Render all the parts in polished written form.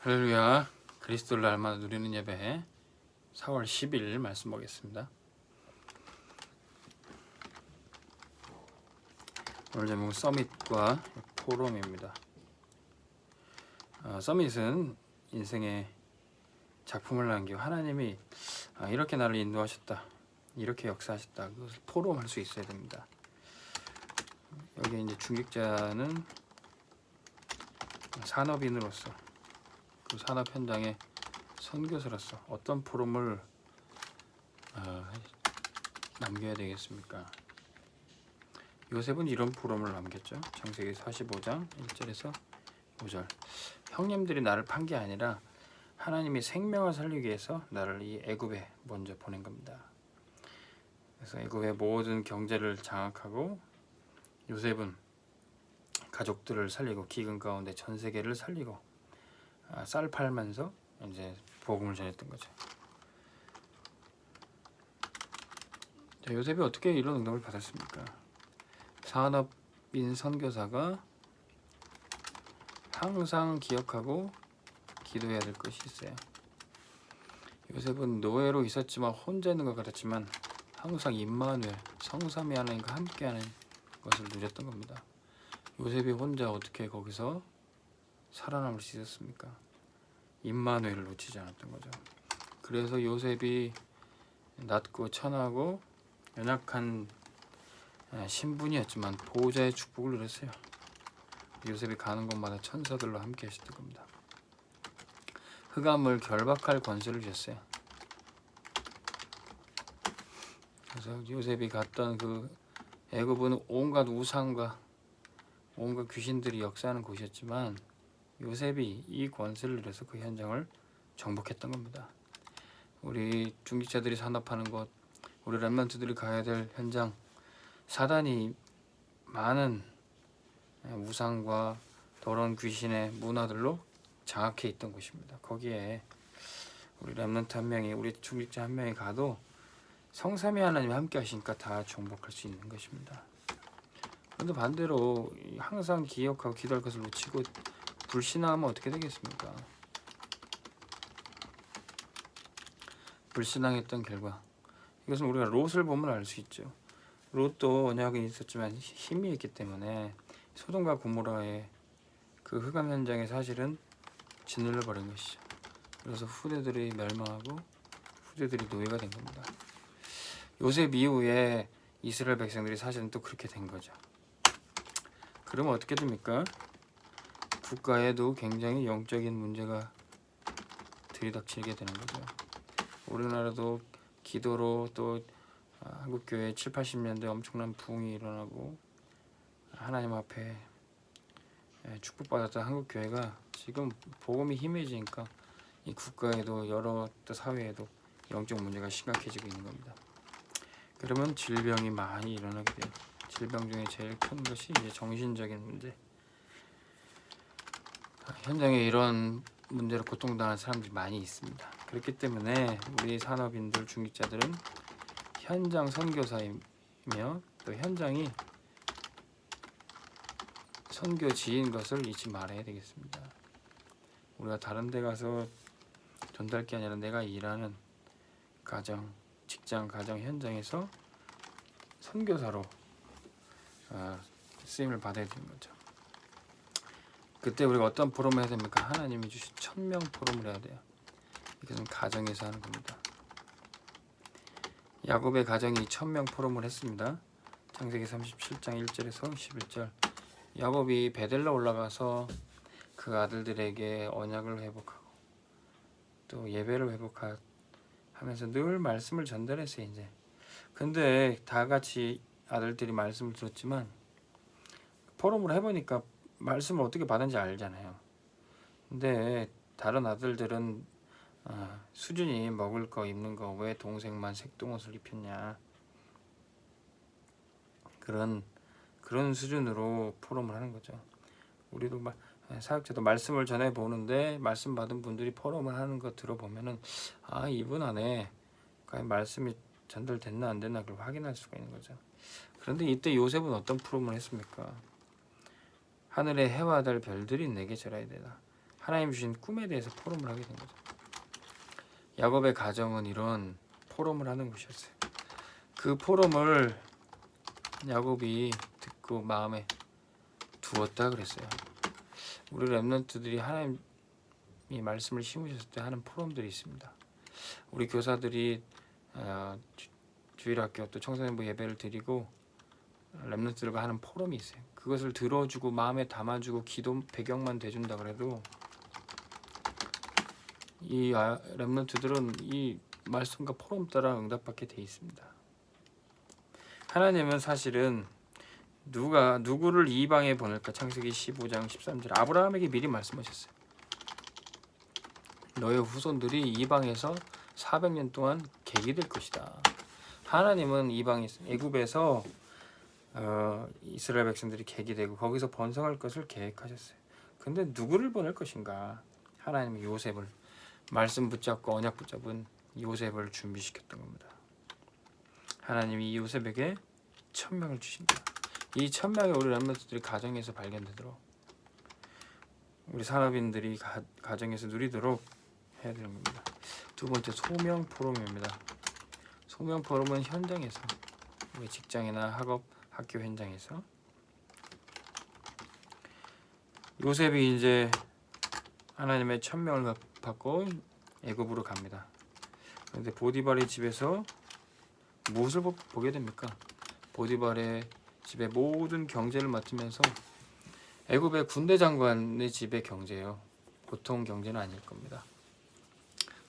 할렐루야. 그리스도를 날마다 누리는 예배 4월 10일 말씀 보겠습니다. 오늘 제목은 서밋과 포럼입니다. 서밋은 인생의 작품을 남기고 하나님이 이렇게 나를 인도하셨다, 이렇게 역사하셨다, 그것을 포럼할 수 있어야 됩니다. 여기 이제 중직자는 산업인으로서 그 산업 현장의 선교사로서 어떤 포럼을 남겨야 되겠습니까? 요셉은 이런 포럼을 남겼죠. 창세기 45장 1절에서 5절. 형님들이 나를 판 게 아니라 하나님이 생명을 살리기 위해서 나를 이 애굽에 먼저 보낸 겁니다. 그래서 애굽의 모든 경제를 장악하고 요셉은 가족들을 살리고 기근 가운데 전 세계를 살리고 쌀 팔면서 이제 복음을 전했던 거죠. 자, 요셉이 어떻게 이런 응답을 받았습니까? 산업인 선교사가 항상 기억하고 기도해야 될 것이 있어요. 요셉은 노예로 있었지만 혼자 있는 것 같았지만 항상 임마누엘, 성삼위 하나님과 함께하는 것을 누렸던 겁니다. 요셉이 혼자 어떻게 거기서 살아남을 수 있었습니까? 임마누엘을 놓치지 않았던 거죠. 그래서 요셉이 낮고 천하고 연약한 신분이었지만 보호자의 축복을 누렸어요. 요셉이 가는 곳마다 천사들로 함께 하셨던 겁니다. 흑암을 결박할 권세를 주셨어요. 그래서 요셉이 갔던 그 애굽은 온갖 우상과 온갖 귀신들이 역사하는 곳이었지만 요셉이 이 권세를 누려서 그 현장을 정복했던 겁니다. 우리 중직자들이 산업하는 곳, 우리 렘넌트들이 가야 될 현장, 사단이 많은 우상과 더러운 귀신의 문화들로 장악해 있던 곳입니다. 거기에 우리 렘넌트 한 명이, 우리 중직자 한 명이 가도 성삼위 하나님이 함께 하시니까 다 정복할 수 있는 것입니다. 그런데 반대로 항상 기억하고 기도할 것을 놓치고 불신하면 어떻게 되겠습니까? 불신앙했던 결과, 이것은 우리가 롯을 보면 알 수 있죠. 롯도 언약이 있었지만 힘이 있기 때문에 소돔과 고모라의 그 흑암 현장에 사실은 짓눌려 버린 것이죠. 그래서 후대들이 멸망하고 후대들이 노예가 된 겁니다. 요셉 이후에 이스라엘 백성들이 사실은 또 그렇게 된 거죠. 그러면 어떻게 됩니까? 국가에도 굉장히 영적인 문제가 들이닥치게 되는 거죠. 우리나라도 기도로 또 한국교회 7, 80년대 엄청난 부흥이 일어나고 하나님 앞에 축복받았던 한국교회가 지금 복음이 힘해지니까 이 국가에도 여러 또 사회에도 영적 문제가 심각해지고 있는 겁니다. 그러면 질병이 많이 일어나게 돼요. 질병 중에 제일 큰 것이 이제 정신적인 문제. 현장에 이런 문제로 고통당하는 사람들이 많이 있습니다. 그렇기 때문에 우리 산업인들, 중직자들은 현장 선교사이며 또 현장이 선교지인 것을 잊지 말아야 되겠습니다. 우리가 다른 데 가서 전달 게 아니라 내가 일하는 가정, 직장, 가정 현장에서 선교사로 쓰임을 받아야 되는 거죠. 그때 우리가 어떤 포럼을 해야 됩니까? 하나님이 주신 1000명 포럼을 해야 돼요. 이것은 가정에서 하는 겁니다. 야곱의 가정이 1000명 포럼을 했습니다. 창세기 37장 1절에서 11절. 야곱이 베델로 올라가서 그 아들들에게 언약을 회복하고 또 예배를 회복하면서 늘 말씀을 전달했어요. 이제 근데 다 같이 아들들이 말씀을 들었지만 포럼을 해보니까 말씀을 어떻게 받은지 알잖아요. 근데 다른 아들들은 수준이 먹을 거 입는 거 왜 동생만 색동옷을 입혔냐, 그런 수준으로 포럼을 하는 거죠. 우리도 사역자도 말씀을 전해 보는데 말씀 받은 분들이 포럼을 하는 거 들어보면은 이분 안에 과연 말씀이 전달됐나 안 됐나 그걸 확인할 수가 있는 거죠. 그런데 이때 요셉은 어떤 포럼을 했습니까? 하늘의 해와 달 별들이 내게 절하야 되다. 하나님 주신 꿈에 대해서 포럼을 하게 된 거죠. 야곱의 가정은 이런 포럼을 하는 곳이었어요. 그 포럼을 야곱이 듣고 마음에 두었다 그랬어요. 우리 렘넌트들이 하나님이 말씀을 심으셨을 때 하는 포럼들이 있습니다. 우리 교사들이 주일학교 또 청소년부 예배를 드리고 렘넌트들과 하는 포럼이 있어요. 그것을 들어주고 마음에 담아주고 기도 배경만 돼준다 그래도 이 렘넌트들은 이 말씀과 포럼 따라 응답받게 돼 있습니다. 하나님은 사실은 누구를 이방에 보낼까? 창세기 15장 13절 아브라함에게 미리 말씀하셨어요. 너의 후손들이 이방에서 400년 동안 객이 될 것이다. 하나님은 이방에 애굽에서 이스라엘 백성들이 객이 되고 거기서 번성할 것을 계획하셨어요. 근데 누구를 보낼 것인가? 하나님은 요셉을 말씀 붙잡고 언약 붙잡은 요셉을 준비시켰던 겁니다. 하나님이 이 요셉에게 천명을 주신다. 이 천명이 우리 렘넌트들이 가정에서 발견되도록 우리 산업인들이 가정에서 누리도록 해야 되는 겁니다. 두 번째 소명 포럼입니다. 소명 포럼은 현장에서 우리 직장이나 학교 현장에서 요셉이 이제 하나님의 천명을 받고 애굽으로 갑니다. 그런데 보디발의 집에서 무엇을 보게 됩니까? 보디발의 집의 모든 경제를 맡으면서 애굽의 군대 장관의 집의 경제예요. 보통 경제는 아닐 겁니다.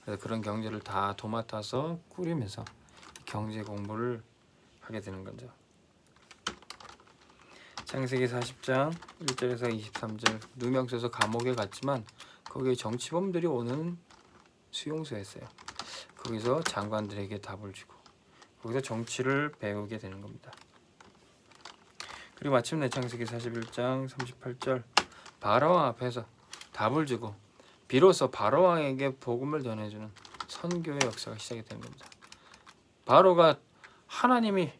그래서 그런 경제를 다 도맡아서 꾸리면서 경제 공부를 하게 되는 거죠. 창세기 40장 1절에서 23절 누명 써서 감옥에 갔지만 거기에 정치범들이 오는 수용소였어요. 거기서 장관들에게 답을 주고 거기서 정치를 배우게 되는 겁니다. 그리고 마침내 창세기 41장 38절 바로왕 앞에서 답을 주고 비로소 바로왕에게 복음을 전해주는 선교의 역사가 시작이 되는 겁니다. 바로가 하나님이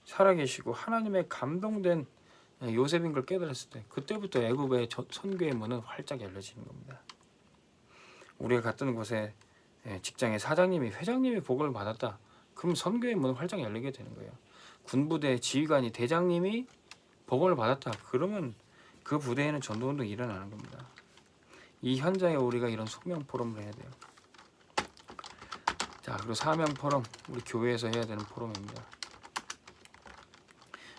살아계시고 하나님의 감동된 요셉인 걸 깨달았을 때 그때부터 애굽의 선교의 문은 활짝 열려지는 겁니다. 우리가 갔던 곳에 직장의 사장님이 회장님이 복음을 받았다. 그럼 선교의 문은 활짝 열리게 되는 거예요. 군부대 지휘관이 대장님이 복음을 받았다. 그러면 그 부대에는 전도운동이 일어나는 겁니다. 이 현장에 우리가 이런 소명 포럼을 해야 돼요. 자, 그리고 사명 포럼, 우리 교회에서 해야 되는 포럼입니다.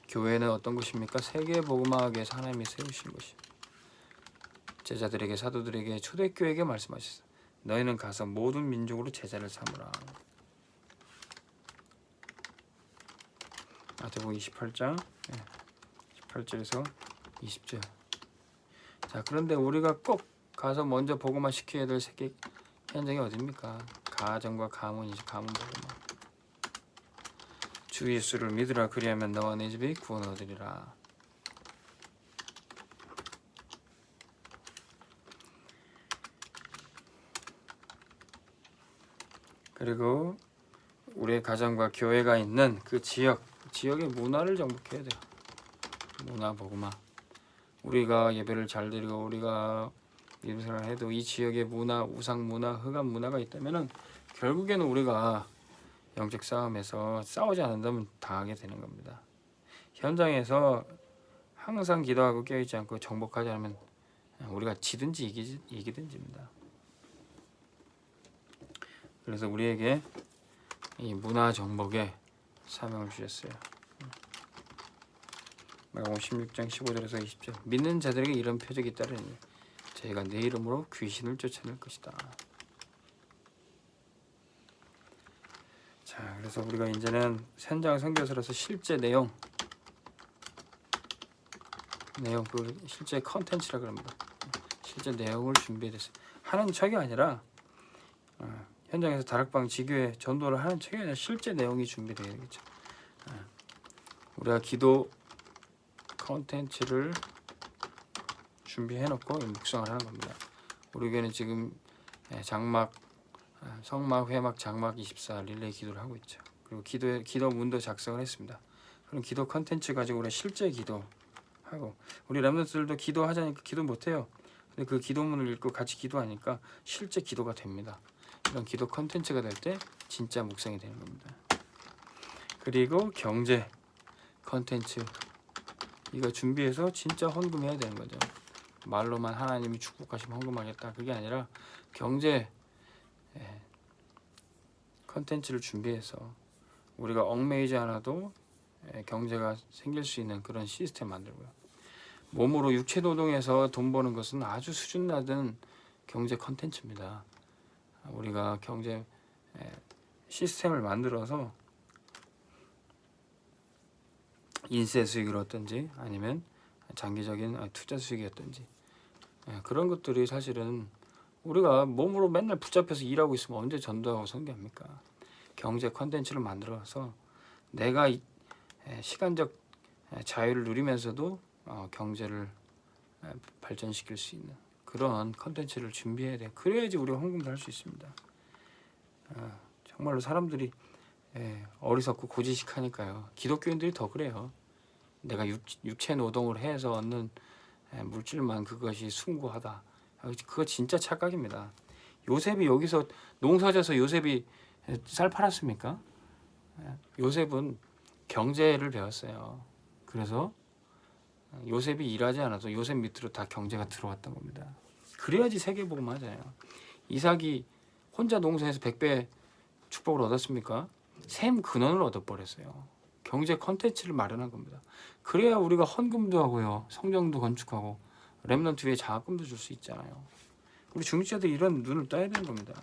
교회는 어떤 곳입니까? 세계 복음화하기에서 하나님이 세우신 곳이. 제자들에게 사도들에게 초대교회에게 말씀하셨어요. 너희는 가서 모든 민족으로 제자를 삼으라. 마태복음 28장 18절에서 20절. 자, 그런데 우리가 꼭 가서 먼저 복음화 시켜야 될 세계 현장이 어디입니까? 가정과 가문이지. 가문 복음화. 주 예수를 믿으라. 그리하면 너와 내 집이 구원을 얻으리라. 그리고 우리의 가정과 교회가 있는 그 지역의 문화를 정복해야 돼요. 문화 복음화. 우리가 예배를 잘 드리고 우리가 믿음 생활을 해도 이 지역의 문화, 우상 문화, 흑암 문화가 있다면은 결국에는 우리가 영적 싸움에서 싸우지 않는다면 당하게 되는 겁니다. 현장에서 항상 기도하고 깨어있지 않고 정복하지 않으면 우리가 지든지 이기든지입니다. 그래서 우리에게 이 문화 정복에 사명을 주셨어요. 마가복음 16장 15절에서 20절 믿는 자들에게 이런 표적이 따르니 저희가 내 이름으로 귀신을 쫓아낼 것이다. 자, 그래서 우리가 이제는 현장 선교사로서 실제 내용 그 실제 컨텐츠라 그럽니다. 실제 내용을 준비해서 하는 척이 아니라 현장에서 다락방 지교회 전도를 하는 척이 아니라 실제 내용이 준비되어야 되겠죠. 우리가 기도 컨텐츠를 준비해놓고 묵상을 하는 겁니다. 우리 교회는 지금 장막, 성막, 회막, 장막 24 릴레이 기도를 하고 있죠. 그리고 기도 문도 작성을 했습니다. 그럼 기도 컨텐츠 가지고 우리 실제 기도하고 우리 렘넌트들도 기도하자니까 기도 못해요. 근데 그 기도문을 읽고 같이 기도하니까 실제 기도가 됩니다. 이런 기도 컨텐츠가 될 때 진짜 묵상이 되는 겁니다. 그리고 경제 컨텐츠 이거 준비해서 진짜 헌금해야 되는 거죠. 말로만 하나님이 축복하시면 헌금하겠다 그게 아니라 경제 컨텐츠를 준비해서 우리가 얽매이지 않아도 경제가 생길 수 있는 그런 시스템 만들고요. 몸으로 육체 노동해서 돈 버는 것은 아주 수준 낮은 경제 컨텐츠입니다. 우리가 경제 시스템을 만들어서 인세 수익을 얻든지 아니면 장기적인 투자 수익이었든지 그런 것들이 사실은 우리가 몸으로 맨날 붙잡혀서 일하고 있으면 언제 전도하고 선교합니까? 경제 컨텐츠를 만들어서 내가 시간적 자유를 누리면서도 경제를 발전시킬 수 있는 그런 컨텐츠를 준비해야 돼요. 그래야지 우리가 헌금을 할 수 있습니다. 정말로 사람들이 어리석고 고지식하니까요. 기독교인들이 더 그래요. 내가 육체 노동을 해서 얻는 물질만 그것이 숭고하다. 그거 진짜 착각입니다. 요셉이 여기서 농사져서 요셉이 쌀 팔았습니까? 요셉은 경제를 배웠어요. 그래서 요셉이 일하지 않아도 요셉 밑으로 다 경제가 들어왔던 겁니다. 그래야지 세계복음 하잖아요. 이삭이 혼자 농사해서 100배 축복을 얻었습니까? 샘 근원을 얻어버렸어요. 경제 컨텐츠를 마련한 겁니다. 그래야 우리가 헌금도 하고요. 성전도 건축하고 렘넌트 위에 장학금도 줄 수 있잖아요. 우리 중직자들 이런 눈을 떠야 되는 겁니다.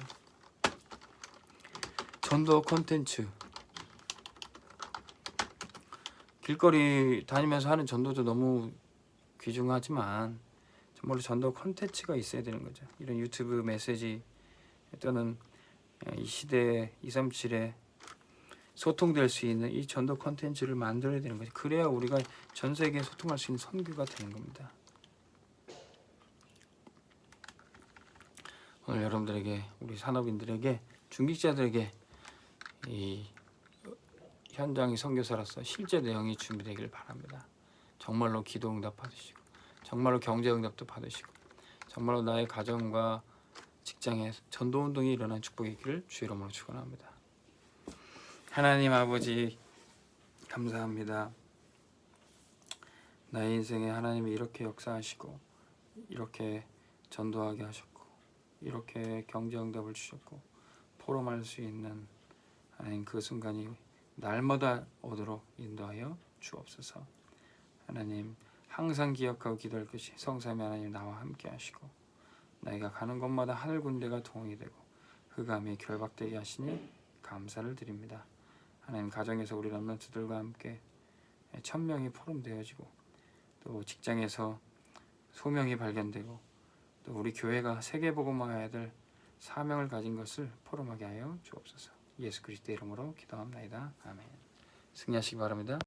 전도 컨텐츠 길거리 다니면서 하는 전도도 너무 귀중하지만 정말로 전도 컨텐츠가 있어야 되는 거죠. 이런 유튜브 메시지 또는 이 시대 237에 소통될 수 있는 이 전도 컨텐츠를 만들어야 되는 거죠. 그래야 우리가 전 세계에 소통할 수 있는 선교가 되는 겁니다. 오늘 여러분들에게 우리 산업인들에게 중직자들에게 이 현장의 선교사로서 실제 내용이 준비되길 바랍니다. 정말로 기도 응답 받으시고 정말로 경제 응답도 받으시고 정말로 나의 가정과 직장에 전도 운동이 일어난 축복이 있기를 주의 이름으로 축원합니다. 하나님 아버지 감사합니다. 나의 인생에 하나님이 이렇게 역사하시고 이렇게 전도하게 하셨고 이렇게 경제 응답을 주셨고 포럼할 수 있는 하나님 그 순간이 날마다 오도록 인도하여 주옵소서. 하나님 항상 기억하고 기도할 것이 성삼위 하나님 나와 함께 하시고 나이가 가는 곳마다 하늘 군대가 동이 되고 흑암이 결박되게 하시니 감사를 드립니다. 하나님 가정에서 우리 렘넌트들과 함께 1000명이 포럼되어지고 또 직장에서 소명이 발견되고 또 우리 교회가 세계복음화해야 될 사명을 가진 것을 포럼하게 하여 주옵소서. 예수 그리스도의 이름으로 기도합나이다. 아멘. 승리하시기 바랍니다.